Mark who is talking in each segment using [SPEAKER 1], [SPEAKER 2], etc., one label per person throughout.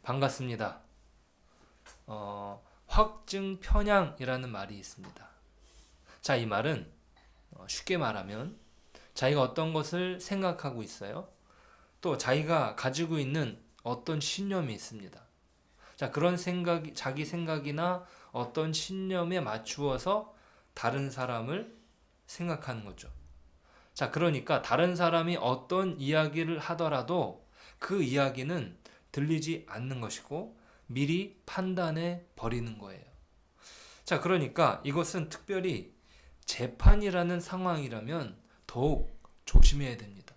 [SPEAKER 1] 반갑습니다. 확증 편향이라는 말이 있습니다. 자, 이 말은 쉽게 말하면 자기가 어떤 것을 생각하고 있어요. 또 자기가 가지고 있는 어떤 신념이 있습니다. 자, 그런 자기 생각이나 어떤 신념에 맞추어서 다른 사람을 생각하는 거죠. 자, 그러니까 다른 사람이 어떤 이야기를 하더라도 그 이야기는 들리지 않는 것이고 미리 판단해 버리는 거예요. 자, 그러니까 이것은 특별히 재판이라는 상황이라면 더욱 조심해야 됩니다.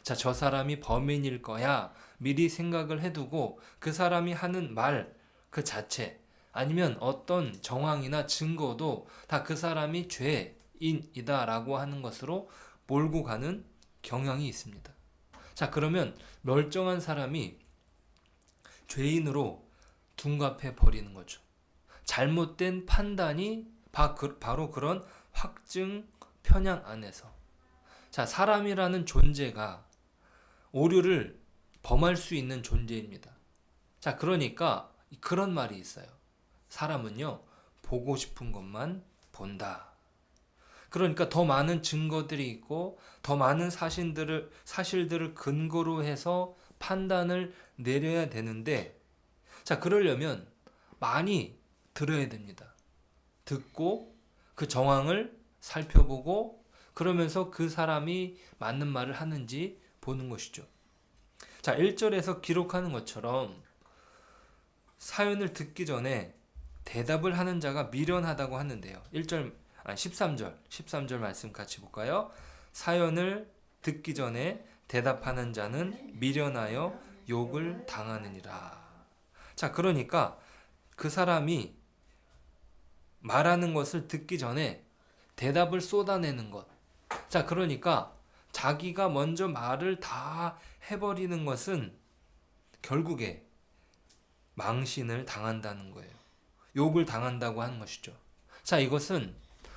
[SPEAKER 1] 자, 저 사람이 범인일 거야 미리 생각을 해두고 그 사람이 하는 말 그 자체 아니면 어떤 정황이나 증거도 다 그 사람이 죄인이다라고 하는 것으로 몰고 가는 경향이 있습니다. 자, 그러면 멀쩡한 사람이 죄인으로 둔갑해 버리는 거죠. 잘못된 판단이 바로 그런 확증 편향 안에서. 자, 사람이라는 존재가 오류를 범할 수 있는 존재입니다. 자, 그러니까 그런 말이 있어요. 사람은요, 보고 싶은 것만 본다. 그러니까 더 많은 증거들이 있고 더 많은 사실들을 근거로 해서 판단을 내려야 되는데, 자, 그러려면 많이 들어야 됩니다. 듣고 그 정황을 살펴보고 그러면서 그 사람이 맞는 말을 하는지 보는 것이죠. 자, 1절에서 기록하는 것처럼 사연을 듣기 전에 대답을 하는 자가 미련하다고 하는데요. 13절 말씀 같이 볼까요? 사연을 듣기 전에 대답하는 자는 미련하여 욕을 당하느니라. 자, 그러니까 그 사람이 말하는 것을 듣기 전에 대답을 쏟아내는 것. 자, 그러니까 자기가 먼저 말을 다 해버리는 것은 결국에 망신을 당한다는 거예요. 욕을 당한다고 하는 것이죠. 자, 이것은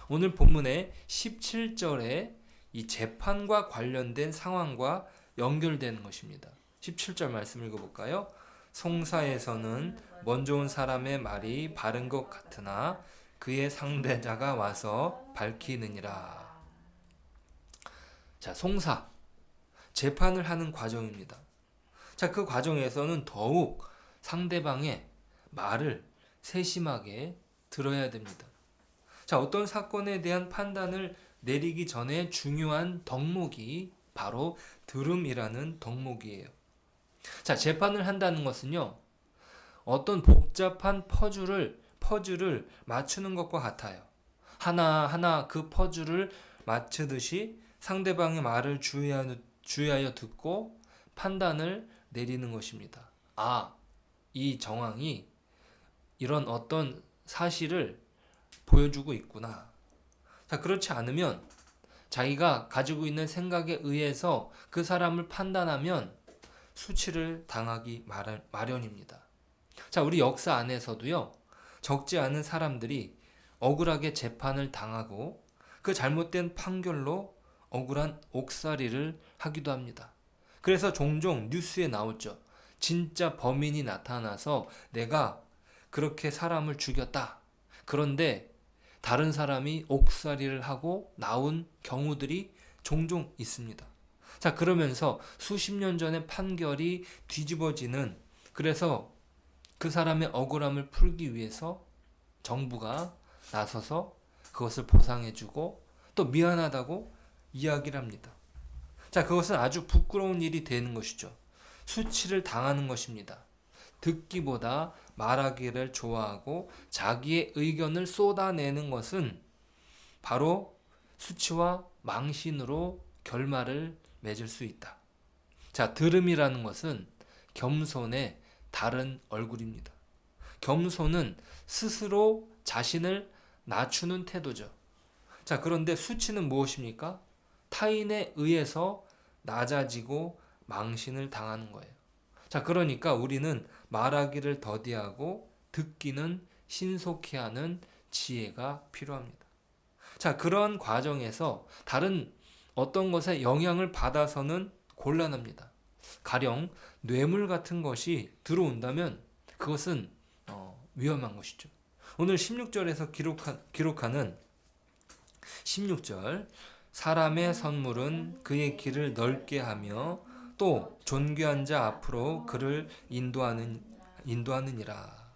[SPEAKER 1] 오늘 본문의 17절에 이 재판과 관련된 상황과 연결되는 것입니다. 17절 말씀 읽어볼까요? 송사에서는 먼저 온 사람의 말이 바른 것 같으나 그의 상대자가 와서 밝히느니라. 자, 송사, 재판을 하는 과정입니다. 자, 그 과정에서는 더욱 상대방의 말을 세심하게 들어야 됩니다. 자, 어떤 사건에 대한 판단을 내리기 전에 중요한 덕목이 바로 들음이라는 덕목이에요. 자, 재판을 한다는 것은요, 어떤 복잡한 퍼즐을 맞추는 것과 같아요. 하나하나 그 퍼즐을 맞추듯이 상대방의 말을 주의하여 듣고 판단을 내리는 것입니다. 아, 이 정황이 이런 어떤 사실을 보여주고 있구나. 자, 그렇지 않으면 자기가 가지고 있는 생각에 의해서 그 사람을 판단하면 수치를 당하기 마련입니다. 자, 우리 역사 안에서도요, 적지 않은 사람들이 억울하게 재판을 당하고 그 잘못된 판결로 억울한 옥살이를 하기도 합니다. 그래서 종종 뉴스에 나오죠. 진짜 범인이 나타나서 내가 그렇게 사람을 죽였다. 그런데 다른 사람이 옥살이를 하고 나온 경우들이 종종 있습니다. 자, 그러면서 수십 년 전의 판결이 뒤집어지는, 그래서 그 사람의 억울함을 풀기 위해서 정부가 나서서 그것을 보상해주고 또 미안하다고 이야기를 합니다. 자, 그것은 아주 부끄러운 일이 되는 것이죠. 수치를 당하는 것입니다. 듣기보다 말하기를 좋아하고 자기의 의견을 쏟아내는 것은 바로 수치와 망신으로 결말을 맺을 수 있다. 자, 들음이라는 것은 겸손의 다른 얼굴입니다. 겸손은 스스로 자신을 낮추는 태도죠. 자, 그런데 수치는 무엇입니까? 타인에 의해서 낮아지고 망신을 당하는 거예요. 자, 그러니까 우리는 말하기를 더디하고 듣기는 신속히 하는 지혜가 필요합니다. 자, 그런 과정에서 다른 어떤 것에 영향을 받아서는 곤란합니다. 가령 뇌물 같은 것이 들어온다면 그것은 위험한 것이죠. 오늘 16절에서 기록하는 16절, 사람의 선물은 그의 길을 넓게 하며 또 존귀한 자 앞으로 그를 인도하느니라.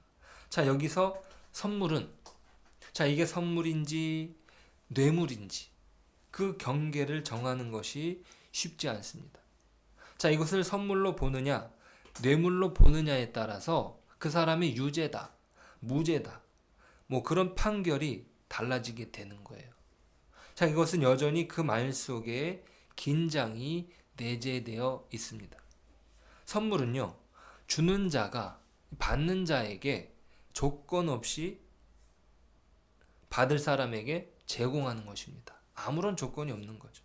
[SPEAKER 1] 자, 여기서 선물은, 자, 이게 선물인지 뇌물인지 그 경계를 정하는 것이 쉽지 않습니다. 자, 이것을 선물로 보느냐 뇌물로 보느냐에 따라서 그 사람이 유죄다, 무죄다, 뭐 그런 판결이 달라지게 되는 거예요. 자, 이것은 여전히 그 말 속에 긴장이 내재되어 있습니다. 선물은요, 주는 자가 받는 자에게 조건 없이 받을 사람에게 제공하는 것입니다. 아무런 조건이 없는 거죠.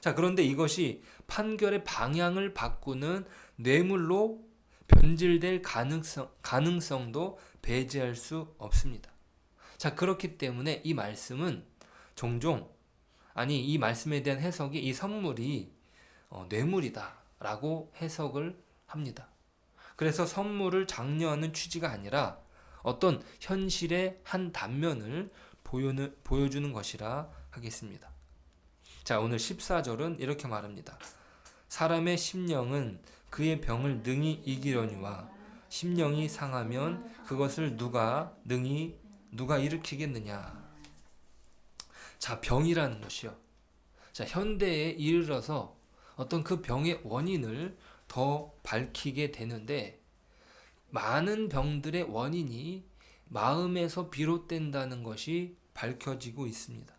[SPEAKER 1] 자, 그런데 이것이 판결의 방향을 바꾸는 뇌물로 변질될 가능성도 배제할 수 없습니다. 자, 그렇기 때문에 이 말씀은 종종, 이 말씀에 대한 해석이 이 선물이 뇌물이다 라고 해석을 합니다. 그래서 선물을 장려하는 취지가 아니라 어떤 현실의 한 단면을 보여주는 것이라 하겠습니다. 자, 오늘 14절은 이렇게 말합니다. 사람의 심령은 그의 병을 능히 이기려니와 심령이 상하면 그것을 누가 일으키겠느냐. 자, 병이라는 것이요. 자, 현대에 이르러서 어떤 그 병의 원인을 더 밝히게 되는데, 많은 병들의 원인이 마음에서 비롯된다는 것이 밝혀지고 있습니다.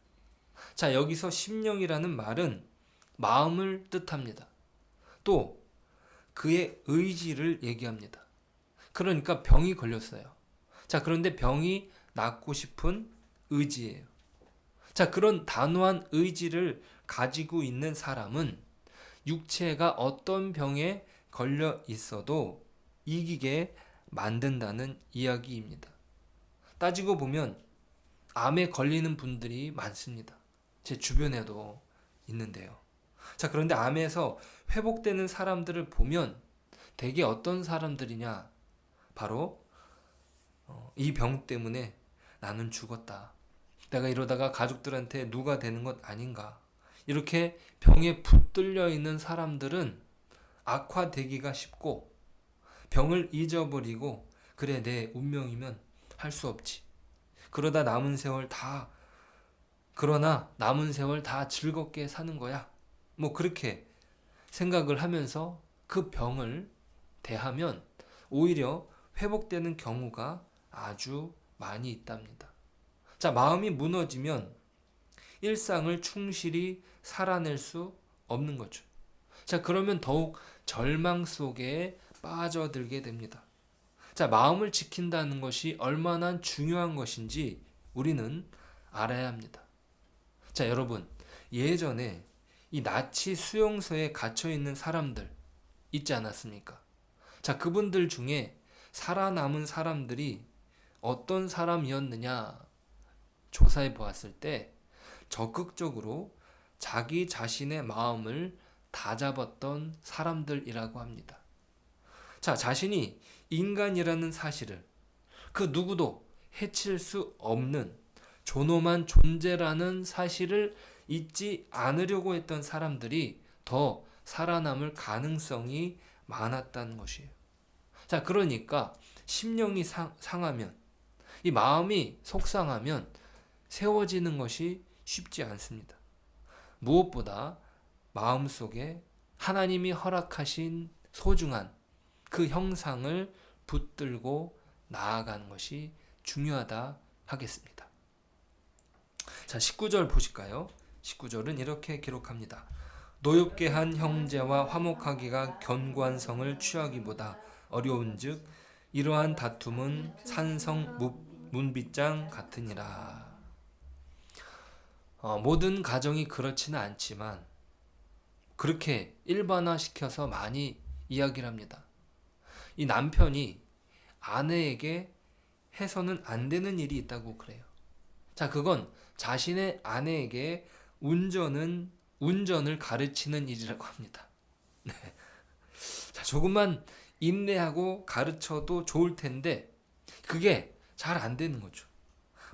[SPEAKER 1] 자, 여기서 심령이라는 말은 마음을 뜻합니다. 또 그의 의지를 얘기합니다. 그러니까 병이 걸렸어요. 자, 그런데 병이 낫고 싶은 의지예요. 자, 그런 단호한 의지를 가지고 있는 사람은 육체가 어떤 병에 걸려 있어도 이기게 만든다는 이야기입니다. 따지고 보면 암에 걸리는 분들이 많습니다. 제 주변에도 있는데요. 자, 그런데 암에서 회복되는 사람들을 보면 대개 어떤 사람들이냐? 바로 이 병 때문에 나는 죽었다. 내가 이러다가 가족들한테 누가 되는 것 아닌가. 이렇게 병에 붙들려 있는 사람들은 악화되기가 쉽고, 병을 잊어버리고 그래 내 운명이면 할 수 없지. 그러나 남은 세월 다 즐겁게 사는 거야. 뭐 그렇게 생각을 하면서 그 병을 대하면 오히려 회복되는 경우가 아주 많이 있답니다. 자, 마음이 무너지면 일상을 충실히 살아낼 수 없는 거죠. 자, 그러면 더욱 절망 속에 빠져들게 됩니다. 자, 마음을 지킨다는 것이 얼마나 중요한 것인지 우리는 알아야 합니다. 자, 여러분, 예전에 이 나치 수용소에 갇혀 있는 사람들 있지 않았습니까? 자, 그분들 중에 살아남은 사람들이 어떤 사람이었느냐 조사해 보았을 때 적극적으로 자기 자신의 마음을 다잡았던 사람들이라고 합니다. 자, 자신이 인간이라는 사실을 그 누구도 해칠 수 없는 존엄한 존재라는 사실을 잊지 않으려고 했던 사람들이 더 살아남을 가능성이 많았다는 것이에요. 자, 그러니까 심령이 상하면, 이 마음이 속상하면 세워지는 것이 쉽지 않습니다. 무엇보다 마음속에 하나님이 허락하신 소중한 그 형상을 붙들고 나아가는 것이 중요하다 하겠습니다. 자, 19절 보실까요? 19절은 이렇게 기록합니다. 노엽게 한 형제와 화목하기가 견고한 성을 취하기보다 어려운즉 이러한 다툼은 산성 문빗장 같으니라. 모든 가정이 그렇지는 않지만 그렇게 일반화시켜서 많이 이야기를 합니다. 이 남편이 아내에게 해서는 안 되는 일이 있다고 그래요. 자, 그건 자신의 아내에게 운전을 가르치는 일이라고 합니다. 네. 조금만 인내하고 가르쳐도 좋을 텐데 그게 잘 안 되는 거죠.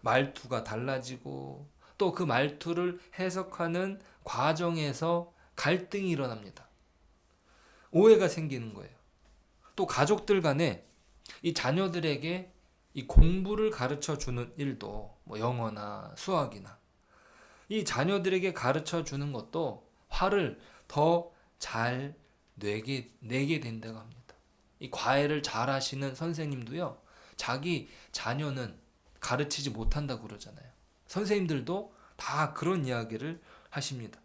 [SPEAKER 1] 말투가 달라지고 또 그 말투를 해석하는 과정에서 갈등이 일어납니다. 오해가 생기는 거예요. 또 가족들 간에 이 자녀들에게 이 공부를 가르쳐 주는 일도 뭐 영어나 수학이나 이 자녀들에게 가르쳐 주는 것도 화를 더 잘 내게 된다고 합니다. 이 과외를 잘 하시는 선생님도요, 자기 자녀는 가르치지 못한다고 그러잖아요. 선생님들도 다 그런 이야기를 하십니다.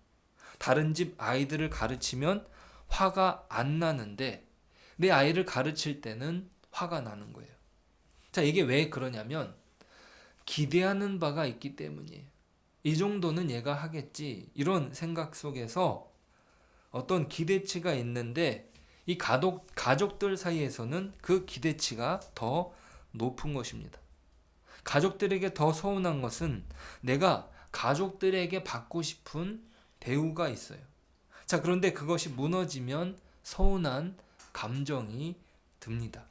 [SPEAKER 1] 다른 집 아이들을 가르치면 화가 안 나는데 내 아이를 가르칠 때는 화가 나는 거예요. 자, 이게 왜 그러냐면 기대하는 바가 있기 때문이에요. 이 정도는 얘가 하겠지. 이런 생각 속에서 어떤 기대치가 있는데 이 가족들 사이에서는 그 기대치가 더 높은 것입니다. 가족들에게 더 서운한 것은 내가 가족들에게 받고 싶은 대우가 있어요. 자, 그런데 그것이 무너지면 서운한 감정이 듭니다.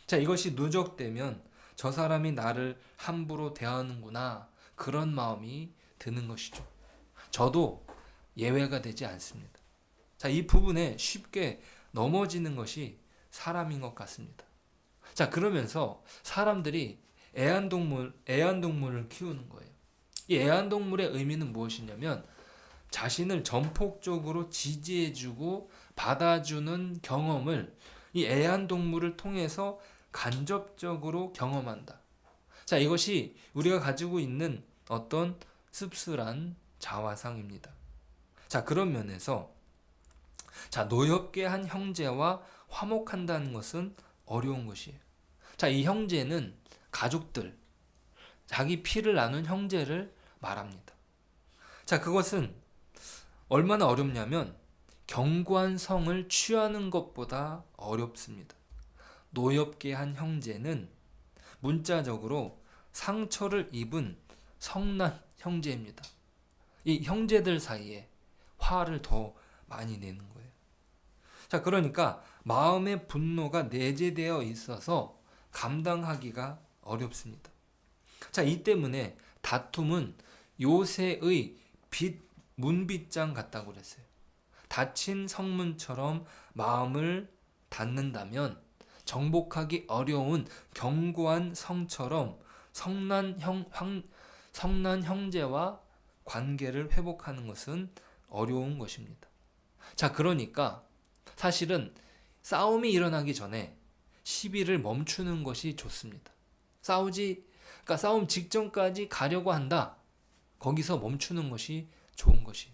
[SPEAKER 1] 자, 이것이 누적되면 저 사람이 나를 함부로 대하는구나, 그런 마음이 드는 것이죠. 저도 예외가 되지 않습니다. 자, 이 부분에 쉽게 넘어지는 것이 사람인 것 같습니다. 자, 그러면서 사람들이 애완동물을 키우는 거예요. 이 애완동물의 의미는 무엇이냐면 자신을 전폭적으로 지지해주고 받아주는 경험을 이 애완동물을 통해서 간접적으로 경험한다. 자, 이것이 우리가 가지고 있는 어떤 씁쓸한 자화상입니다. 자, 그런 면에서 노엽게 한 형제와 화목한다는 것은 어려운 것이에요. 자, 이 형제는 가족들, 자기 피를 나눈 형제를 말합니다. 자, 그것은 얼마나 어렵냐면 견고한 성을 취하는 것보다 어렵습니다. 노엽게 한 형제는 문자적으로 상처를 입은 성난 형제입니다. 이 형제들 사이에 화를 더 많이 내는 거예요. 자, 그러니까 마음의 분노가 내재되어 있어서 감당하기가 어렵습니다. 자, 이 때문에 다툼은 요새의 문빗장 같다고 그랬어요. 닫힌 성문처럼 마음을 닫는다면 정복하기 어려운 견고한 성처럼 성난 형제와 관계를 회복하는 것은 어려운 것입니다. 자, 그러니까 사실은 싸움이 일어나기 전에 시비를 멈추는 것이 좋습니다. 그러니까 싸움 직전까지 가려고 한다. 거기서 멈추는 것이 좋은 것이.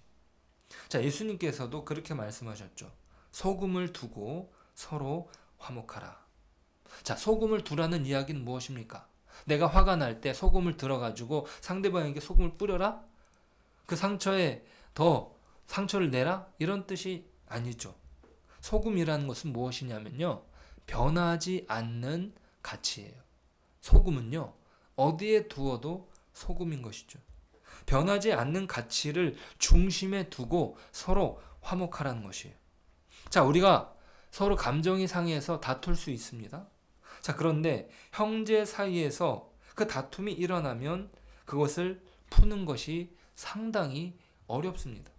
[SPEAKER 1] 자, 예수님께서도 그렇게 말씀하셨죠. 소금을 두고 서로 화목하라. 자, 소금을 두라는 이야기는 무엇입니까? 내가 화가 날 때 소금을 들어가지고 상대방에게 소금을 뿌려라? 그 상처에 더 상처를 내라? 이런 뜻이 아니죠. 소금이라는 것은 무엇이냐면요, 변하지 않는 가치예요. 소금은요, 어디에 두어도 소금인 것이죠. 변하지 않는 가치를 중심에 두고 서로 화목하라는 것이에요. 자, 우리가 서로 감정이 상해서 다툴 수 있습니다. 자, 그런데 형제 사이에서 그 다툼이 일어나면 그것을 푸는 것이 상당히 어렵습니다.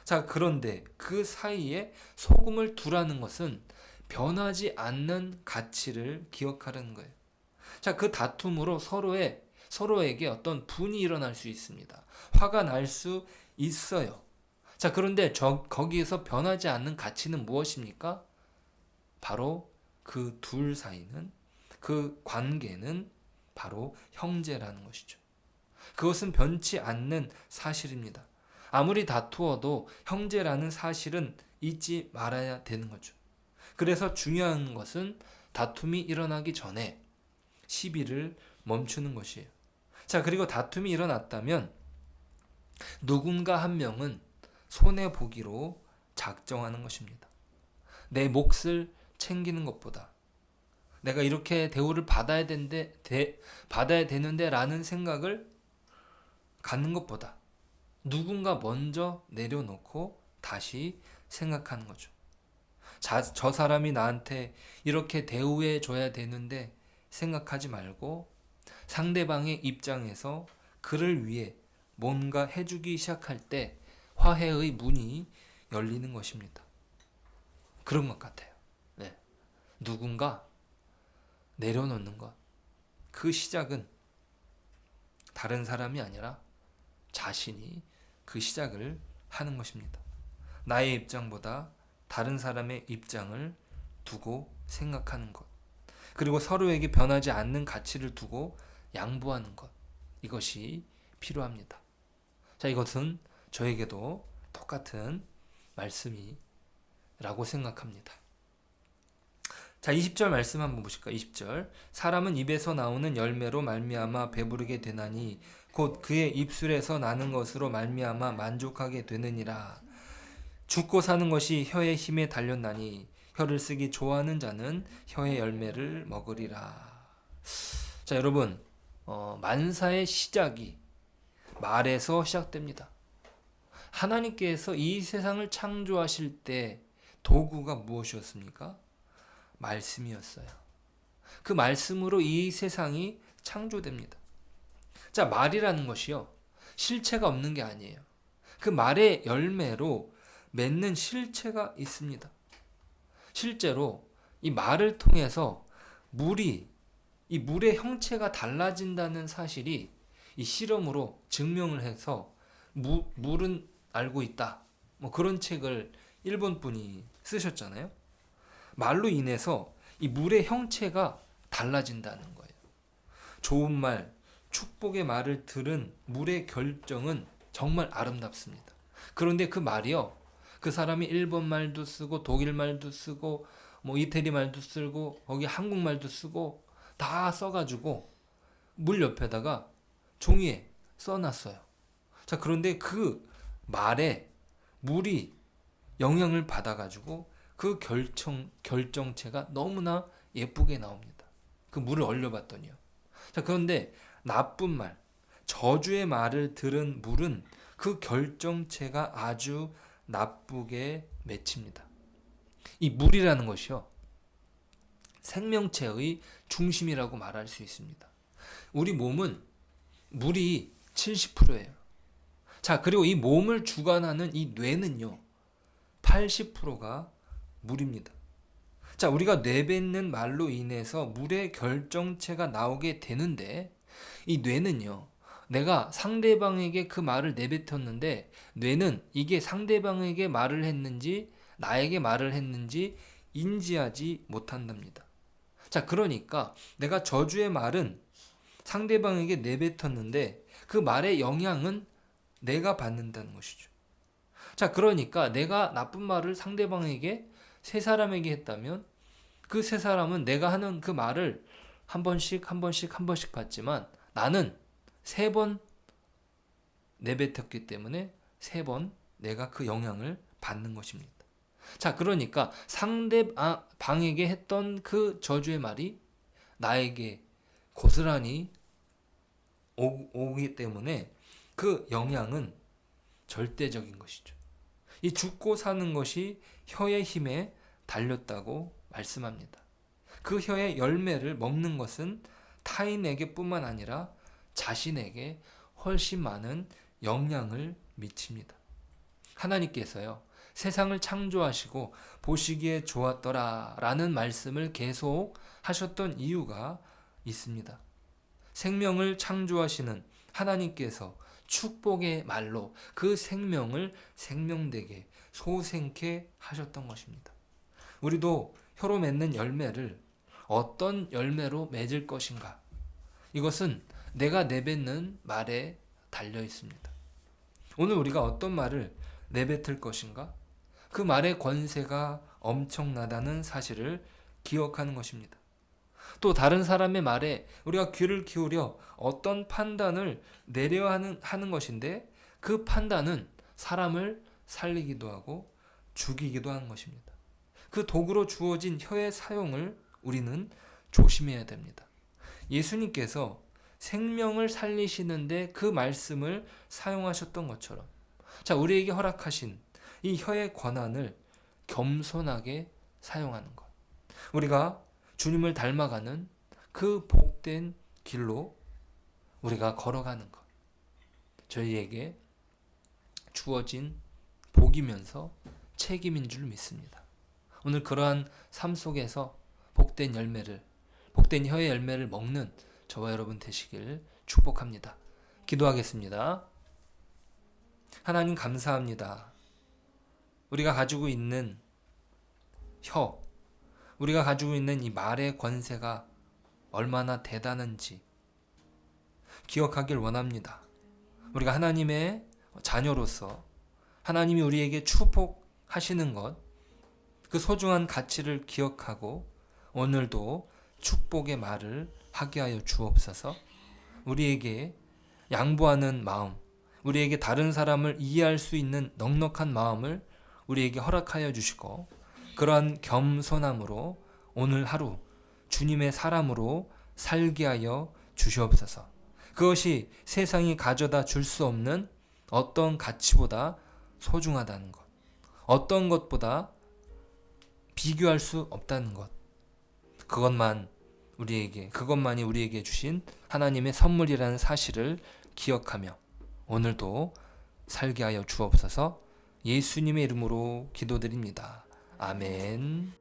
[SPEAKER 1] 자, 그런데 그 사이에 소금을 두라는 것은 변하지 않는 가치를 기억하라는 거예요. 자, 그 다툼으로 서로에게 어떤 분이 일어날 수 있습니다. 화가 날 수 있어요. 자, 그런데 거기에서 변하지 않는 가치는 무엇입니까? 바로 그 둘 사이는, 그 관계는 바로 형제라는 것이죠. 그것은 변치 않는 사실입니다. 아무리 다투어도 형제라는 사실은 잊지 말아야 되는 거죠. 그래서 중요한 것은 다툼이 일어나기 전에 시비를 멈추는 것이에요. 자, 그리고 다툼이 일어났다면 누군가 한 명은 손해보기로 작정하는 것입니다. 내 몫을 챙기는 것보다 내가 이렇게 대우를 받아야 되는데 라는 생각을 갖는 것보다 누군가 먼저 내려놓고 다시 생각하는 거죠. 저 사람이 나한테 이렇게 대우해 줘야 되는데 생각하지 말고 상대방의 입장에서 그를 위해 뭔가 해주기 시작할 때 화해의 문이 열리는 것입니다. 그런 것 같아요. 네. 누군가 내려놓는 것. 그 시작은 다른 사람이 아니라 자신이 그 시작을 하는 것입니다. 나의 입장보다 다른 사람의 입장을 두고 생각하는 것. 그리고 서로에게 변하지 않는 가치를 두고 양보하는 것. 이것이 필요합니다. 자, 이것은 저에게도 똑같은 말씀이라고 생각합니다. 자, 20절 말씀 한번 보실까요? 20절. 사람은 입에서 나오는 열매로 말미암아 배부르게 되나니 곧 그의 입술에서 나는 것으로 말미암아 만족하게 되느니라. 죽고 사는 것이 혀의 힘에 달렸나니 혀를 쓰기 좋아하는 자는 혀의 열매를 먹으리라. 자, 여러분, 만사의 시작이 말에서 시작됩니다. 하나님께서 이 세상을 창조하실 때 도구가 무엇이었습니까? 말씀이었어요. 그 말씀으로 이 세상이 창조됩니다. 자, 말이라는 것이요, 실체가 없는 게 아니에요. 그 말의 열매로 맺는 실체가 있습니다. 실제로 이 말을 통해서 이 물의 형체가 달라진다는 사실이 이 실험으로 증명을 해서 물은 알고 있다. 뭐 그런 책을 일본 분이 쓰셨잖아요. 말로 인해서 이 물의 형체가 달라진다는 거예요. 좋은 말, 축복의 말을 들은 물의 결정은 정말 아름답습니다. 그런데 그 말이요, 그 사람이 일본 말도 쓰고 독일 말도 쓰고 뭐 이태리 말도 쓰고 거기 한국 말도 쓰고 다 써가지고 물 옆에다가 종이에 써놨어요. 자, 그런데 그 말에 물이 영향을 받아가지고 그 결정체가 너무나 예쁘게 나옵니다. 그 물을 얼려봤더니요. 자, 그런데 나쁜 말, 저주의 말을 들은 물은 그 결정체가 아주 나쁘게 맺힙니다. 이 물이라는 것이요, 생명체의 중심이라고 말할 수 있습니다. 우리 몸은 물이 70%예요. 자, 그리고 이 몸을 주관하는 이 뇌는요, 80%가 물입니다. 자, 우리가 내뱉는 말로 인해서 물의 결정체가 나오게 되는데, 이 뇌는요, 내가 상대방에게 그 말을 내뱉었는데 뇌는 이게 상대방에게 말을 했는지 나에게 말을 했는지 인지하지 못한답니다. 자, 그러니까 내가 저주의 말은 상대방에게 내뱉었는데 그 말의 영향은 내가 받는다는 것이죠. 자, 그러니까 내가 나쁜 말을 상대방에게, 세 사람에게 했다면 그 세 사람은 내가 하는 그 말을 한 번씩 받지만 나는 3번 내뱉었기 때문에 3번 내가 그 영향을 받는 것입니다. 자, 그러니까 상대방에게 했던 그 저주의 말이 나에게 고스란히 오기 때문에 그 영향은 절대적인 것이죠. 이 죽고 사는 것이 혀의 힘에 달렸다고 말씀합니다. 그 혀의 열매를 먹는 것은 타인에게 뿐만 아니라 자신에게 훨씬 많은 영향을 미칩니다. 하나님께서요, 세상을 창조하시고 보시기에 좋았더라 라는 말씀을 계속 하셨던 이유가 있습니다. 생명을 창조하시는 하나님께서 축복의 말로 그 생명을 생명되게 소생케 하셨던 것입니다. 우리도 혀로 맺는 열매를 어떤 열매로 맺을 것인가? 이것은 내가 내뱉는 말에 달려 있습니다. 오늘 우리가 어떤 말을 내뱉을 것인가? 그 말의 권세가 엄청나다는 사실을 기억하는 것입니다. 또 다른 사람의 말에 우리가 귀를 기울여 어떤 판단을 내려야 하는 것인데, 그 판단은 사람을 살리기도 하고 죽이기도 하는 것입니다. 그 도구로 주어진 혀의 사용을 우리는 조심해야 됩니다. 예수님께서 생명을 살리시는데 그 말씀을 사용하셨던 것처럼, 자, 우리에게 허락하신 이 혀의 권한을 겸손하게 사용하는 것. 우리가 주님을 닮아가는 그 복된 길로 우리가 걸어가는 것. 저희에게 주어진 복이면서 책임인 줄 믿습니다. 오늘 그러한 삶 속에서 복된 혀의 열매를 먹는 저와 여러분 되시길 축복합니다. 기도하겠습니다. 하나님 감사합니다. 우리가 가지고 있는 우리가 가지고 있는 이 말의 권세가 얼마나 대단한지 기억하길 원합니다. 우리가 하나님의 자녀로서 하나님이 우리에게 축복하시는 것, 그 소중한 가치를 기억하고 오늘도 축복의 말을 하게 하여 주옵소서. 우리에게 양보하는 마음, 우리에게 다른 사람을 이해할 수 있는 넉넉한 마음을 우리에게 허락하여 주시고, 그러한 겸손함으로 오늘 하루 주님의 사람으로 살게 하여 주시옵소서. 그것이 세상이 가져다 줄 수 없는 어떤 가치보다 소중하다는 것, 어떤 것보다 비교할 수 없다는 것, 그것만이 우리에게 주신 하나님의 선물이라는 사실을 기억하며 오늘도 살게 하여 주옵소서. 예수님의 이름으로 기도드립니다. 아멘.